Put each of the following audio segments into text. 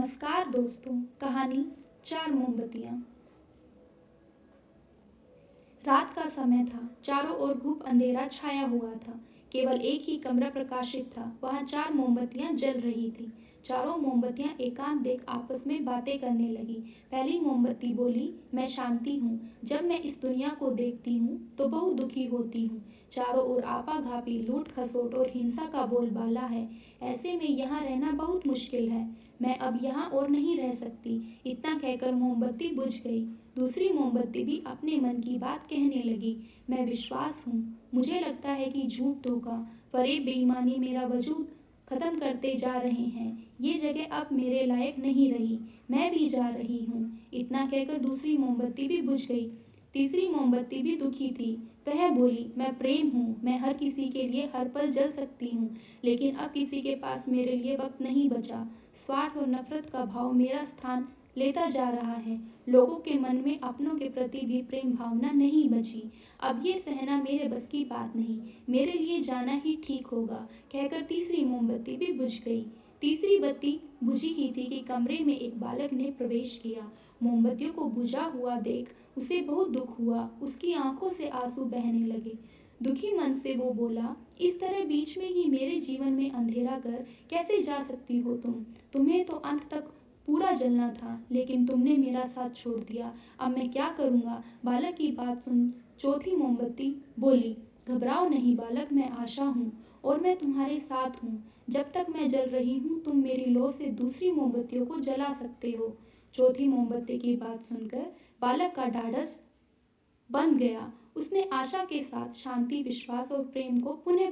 नमस्कार दोस्तों। कहानी चार मोमबत्तियां। रात का समय था। चारों ओर घुप अंधेरा छाया हुआ था। केवल एक ही कमरा प्रकाशित था। वहां चार मोमबत्तियां जल रही थी। चारों मोमबत्तियां एकांत देख आपस में बातें करने लगी। पहली मोमबत्ती बोली, मैं शांति हूँ। जब मैं इस दुनिया को देखती हूँ तो बहुत दुखी होती हूँ। चारों ओर आपाघापी, लूट खसोट और हिंसा का बोलबाला है। ऐसे में यहाँ रहना बहुत मुश्किल है। मैं अब यहाँ और नहीं रह सकती। इतना कहकर मोमबत्ती बुझ गई। दूसरी मोमबत्ती भी अपने मन की बात कहने लगी। मैं विश्वास हूँ। मुझे लगता है कि झूठ, धोखा, फरेब, बेईमानी मेरा वजूद खत्म करते जा रहे हैं। ये जगह अब मेरे लायक नहीं रही। मैं भी जा रही हूँ। इतना कहकर दूसरी मोमबत्ती भी बुझ गई। तीसरी मोमबत्ती भी दुखी थी। वह बोली, मैं प्रेम हूँ। मैं हर किसी के लिए हर पल जल सकती हूँ, लेकिन अब किसी के पास मेरे लिए वक्त नहीं बचा। स्वार्थ और नफरत का भाव मेरा स्थान लेता जा रहा है। लोगों के मन में अपनों के प्रति भी प्रेम भावना नहीं बची। अब ये सहना मेरे बस की बात नहीं। मेरे लिए जाना ही ठीक होगा। कहकर तीसरी मोमबत्ती भी बुझ गई। तीसरी बत्ती बुझी ही थी कि कमरे में एक बालक ने प्रवेश किया। मोमबत्तियों को बुझा हुआ देख उसे बहुत दुख हुआ। उसकी आंखों से आंसू बहने लगे। दुखी मन से वो बोला, इस तरह बीच में ही मेरे जीवन में अंधेरा कर कैसे जा सकती हो तुम? तुम्हें तो अंत तक पूरा जलना था, लेकिन तुमने मेरा साथ छोड़ दिया। अब मैं क्या करूँगा? बालक की बात सुन चौथी मोमबत्ती बोली, घबराओ नहीं बालक, मैं आशा हूँ और मैं तुम्हारे साथ हूँ। जब तक मैं जल रही हूँ तुम मेरी लौ से दूसरी मोमबत्तियों को जला सकते हो। चौथी मोमबत्ती की बात सुनकर बालक का ढाढ़स बंध गया। उसने आशा के साथ शांति, विश्वास और प्रेम को पुनः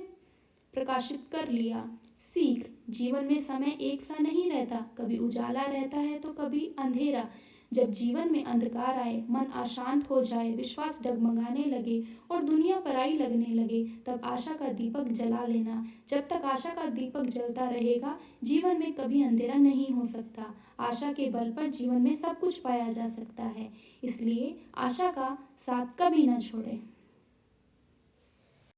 प्रकाशित कर लिया। सीख, जीवन में समय एक सा नहीं रहता। कभी उजाला रहता है तो कभी अंधेरा। जब जीवन में अंधकार आए, मन अशांत हो जाए, विश्वास डगमगाने लगे और दुनिया पराई लगने लगे, तब आशा का दीपक जला लेना। जब तक आशा का दीपक जलता रहेगा, जीवन में कभी अंधेरा नहीं हो सकता। आशा के बल पर जीवन में सब कुछ पाया जा सकता है। इसलिए आशा का साथ कभी न छोड़ें।